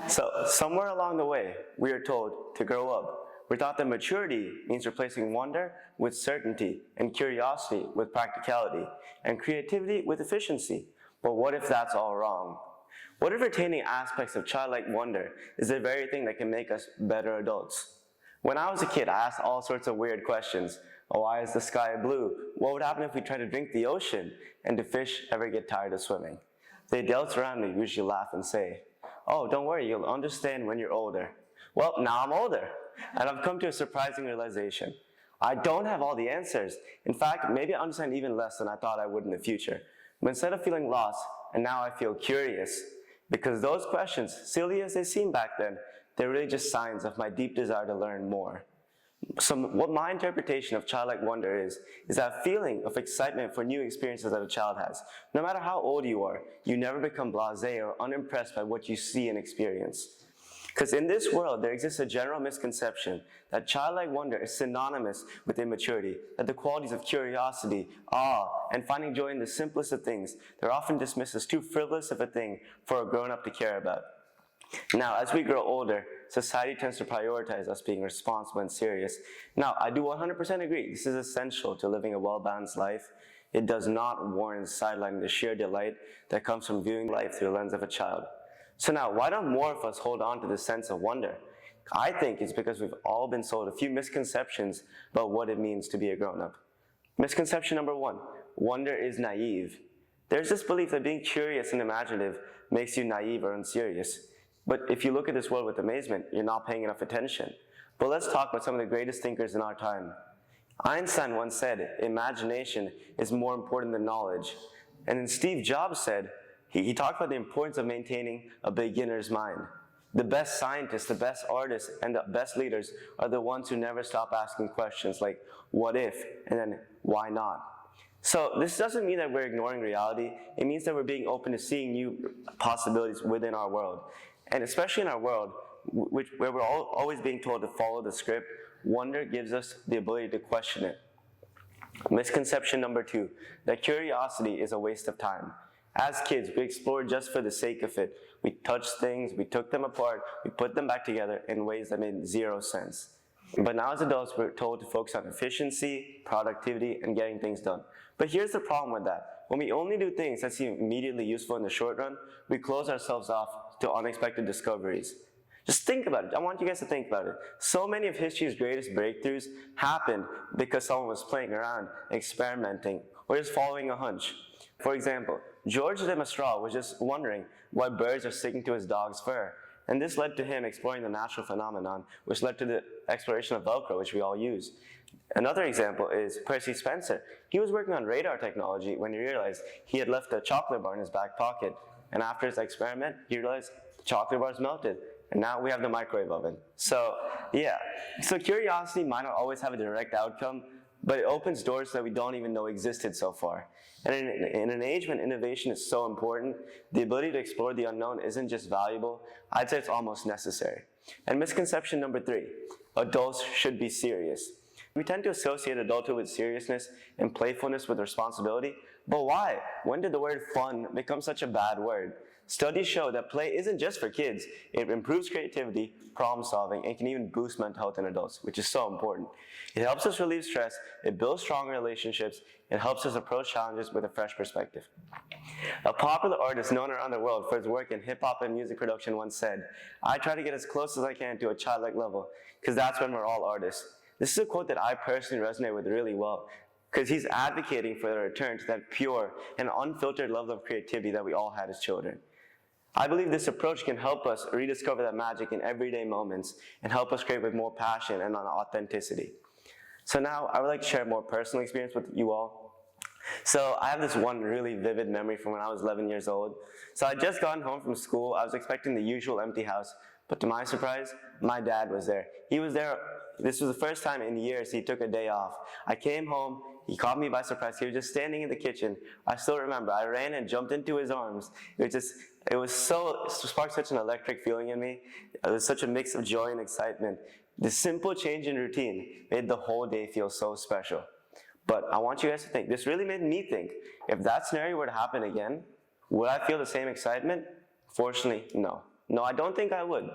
So somewhere along the way, we are told to grow up. We're taught that maturity means replacing wonder with certainty, and curiosity with practicality, and creativity with efficiency. But what if that's all wrong? What if retaining aspects of childlike wonder is the very thing that can make us better adults? When I was a kid, I asked all sorts of weird questions. Why is the sky blue? What would happen if we tried to drink the ocean? And do fish ever get tired of swimming? The adults around me usually laugh and say, "Oh, don't worry, you'll understand when you're older." Well, now I'm older, and I've come to a surprising realization. I don't have all the answers. In fact, maybe I understand even less than I thought I would in the future. But instead of feeling lost, and now I feel curious, because those questions, silly as they seemed back then, they're really just signs of my deep desire to learn more. So what my interpretation of childlike wonder is that feeling of excitement for new experiences that a child has. No matter how old you are, you never become blasé or unimpressed by what you see and experience. Because in this world, there exists a general misconception that childlike wonder is synonymous with immaturity, that the qualities of curiosity, awe, and finding joy in the simplest of things, they're often dismissed as too frivolous of a thing for a grown-up to care about. Now, as we grow older, society tends to prioritize us being responsible and serious. Now, I do 100% agree, this is essential to living a well-balanced life. It does not warrant sidelining the sheer delight that comes from viewing life through the lens of a child. So now, why don't more of us hold on to this sense of wonder? I think it's because we've all been sold a few misconceptions about what it means to be a grown-up. Misconception number one, wonder is naive. There's this belief that being curious and imaginative makes you naive or unserious. But if you look at this world with amazement, you're not paying enough attention. But let's talk about some of the greatest thinkers in our time. Einstein once said, imagination is more important than knowledge. And then Steve Jobs said, he talked about the importance of maintaining a beginner's mind. The best scientists, the best artists, and the best leaders are the ones who never stop asking questions like, what if, and then why not? So this doesn't mean that we're ignoring reality. It means that we're being open to seeing new possibilities within our world. And especially in our world, where we're always being told to follow the script, wonder gives us the ability to question it. Misconception number two, that curiosity is a waste of time. As kids, we explored just for the sake of it. We touched things, we took them apart, we put them back together in ways that made zero sense. But now as adults, we're told to focus on efficiency, productivity, and getting things done. But here's the problem with that. When we only do things that seem immediately useful in the short run, we close ourselves off to unexpected discoveries. Just think about it. I want you guys to think about it. So many of history's greatest breakthroughs happened because someone was playing around, experimenting, or just following a hunch. For example, George de Mestral was just wondering why birds are sticking to his dog's fur. And this led to him exploring the natural phenomenon, which led to the exploration of Velcro, which we all use. Another example is Percy Spencer. He was working on radar technology when he realized he had left a chocolate bar in his back pocket. And after his experiment, he realized the chocolate bars melted. And now we have the microwave oven. So, yeah. So curiosity might not always have a direct outcome, but it opens doors that we don't even know existed so far. And in an age when innovation is so important, the ability to explore the unknown isn't just valuable, I'd say it's almost necessary. And misconception number three, adults should be serious. We tend to associate adulthood with seriousness and playfulness with responsibility, but why? When did the word fun become such a bad word? Studies show that play isn't just for kids. It improves creativity, problem solving, and can even boost mental health in adults, which is so important. It helps us relieve stress, it builds stronger relationships, it helps us approach challenges with a fresh perspective. A popular artist known around the world for his work in hip-hop and music production once said, "I try to get as close as I can to a childlike level, because that's when we're all artists." This is a quote that I personally resonate with really well, because he's advocating for the return to that pure and unfiltered level of creativity that we all had as children. I believe this approach can help us rediscover that magic in everyday moments and help us create with more passion and authenticity. So now I would like to share a more personal experience with you all. So I have this one really vivid memory from when I was 11 years old. So I had just gotten home from school. I was expecting the usual empty house, but to my surprise, my dad was there. He was there. This was the first time in years he took a day off. I came home. He caught me by surprise. He was just standing in the kitchen. I still remember. I ran and jumped into his arms. It sparked such an electric feeling in me. It was such a mix of joy and excitement. This simple change in routine made the whole day feel so special. But I want you guys to think, this really made me think, if that scenario were to happen again, would I feel the same excitement? Fortunately, no. No, I don't think I would.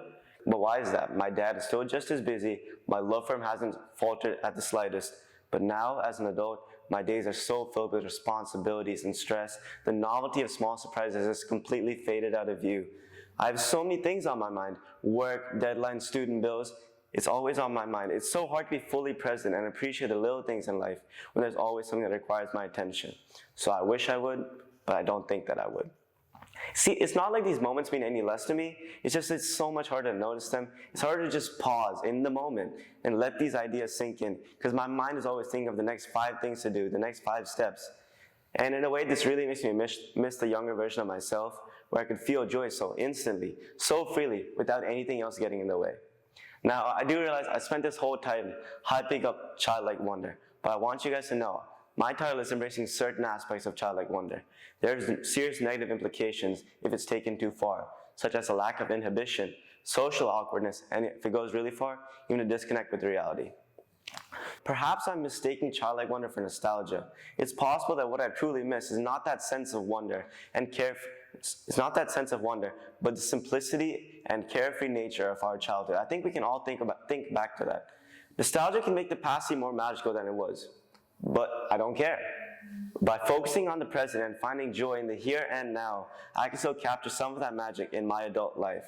But why is that? My dad is still just as busy, my love for him hasn't faltered at the slightest, but now, as an adult, my days are so filled with responsibilities and stress, the novelty of small surprises has completely faded out of view. I have so many things on my mind: work, deadlines, student bills. It's always on my mind. It's so hard to be fully present and appreciate the little things in life when there's always something that requires my attention. So I wish I would, but I don't think that I would. See, it's not like these moments mean any less to me. It's just it's so much harder to notice them. It's harder to just pause in the moment and let these ideas sink in, because my mind is always thinking of the next 5 things to do, the next 5 steps. And in a way, this really makes me miss the younger version of myself, where I could feel joy so instantly, so freely, without anything else getting in the way. Now, I do realize I spent this whole time hyping up childlike wonder, but I want you guys to know, my title is embracing certain aspects of childlike wonder. There's serious negative implications if it's taken too far, such as a lack of inhibition, social awkwardness, and if it goes really far, even a disconnect with reality. Perhaps I'm mistaking childlike wonder for nostalgia. It's possible that what I truly miss is not that sense of wonder and it's not that sense of wonder, but the simplicity and carefree nature of our childhood. I think we can all think back to that. Nostalgia can make the past seem more magical than it was, but I don't care. By focusing on the present and finding joy in the here and now, I can still capture some of that magic in my adult life.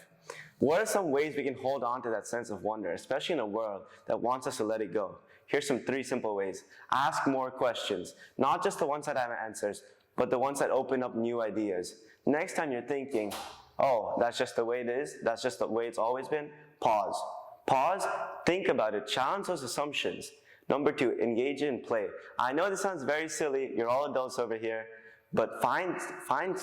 What are some ways we can hold on to that sense of wonder, especially in a world that wants us to let it go? Here's some 3 simple ways. Ask more questions, not just the ones that have answers, but the ones that open up new ideas. Next time you're thinking, oh, that's just the way it is, that's just the way it's always been, pause. Pause, think about it, challenge those assumptions. Number 2, engage in play. I know this sounds very silly, you're all adults over here, but find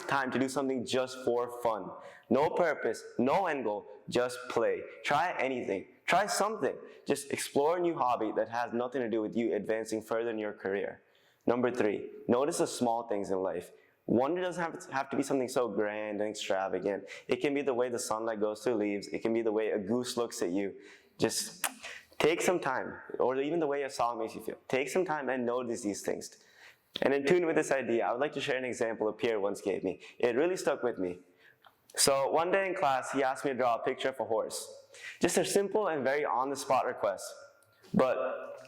time to do something just for fun. No purpose, no end goal, just play. Try anything, try something. Just explore a new hobby that has nothing to do with you advancing further in your career. Number 3, notice the small things in life. Wonder doesn't have to be something so grand and extravagant. It can be the way the sunlight goes through leaves. It can be the way a goose looks at you. Just take some time, or even the way a song makes you feel. Take some time and notice these things. And in tune with this idea, I would like to share an example a peer once gave me. It really stuck with me. So one day in class, he asked me to draw a picture of a horse. Just a simple and very on-the-spot request. But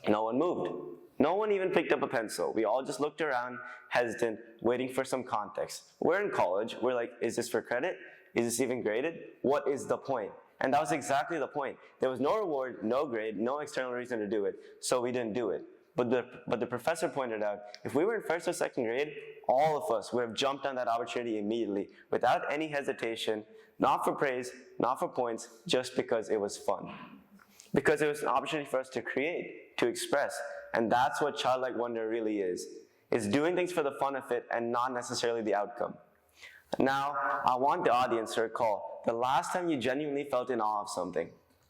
no one moved. No one even picked up a pencil. We all just looked around, hesitant, waiting for some context. We're in college. We're like, is this for credit? Is this even graded? What is the point? And that was exactly the point. There was no reward, no grade, no external reason to do it, so we didn't do it. But the professor pointed out, if we were in 1st or 2nd grade, all of us would have jumped on that opportunity immediately, without any hesitation, not for praise, not for points, just because it was fun. Because it was an opportunity for us to create, to express, and that's what childlike wonder really is. It's doing things for the fun of it and not necessarily the outcome. Now, I want the audience to recall the last time you genuinely felt in awe of something.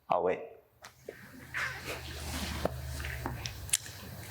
I'll wait.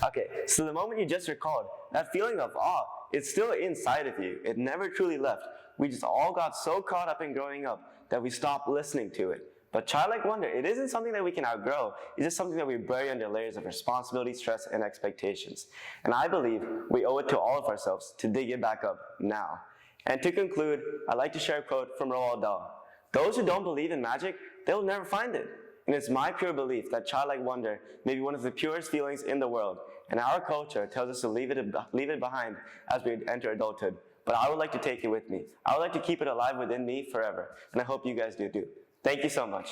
Okay, so the moment you just recalled, that feeling of awe, it's still inside of you. It never truly left. We just all got so caught up in growing up that we stopped listening to it. But childlike wonder, it isn't something that we can outgrow. It's just something that we bury under layers of responsibility, stress, and expectations. And I believe we owe it to all of ourselves to dig it back up now. And to conclude, I'd like to share a quote from Roald Dahl. Those who don't believe in magic, they'll never find it. And it's my pure belief that childlike wonder may be one of the purest feelings in the world. And our culture tells us to leave it behind as we enter adulthood. But I would like to take it with me. I would like to keep it alive within me forever. And I hope you guys do too. Thank you so much.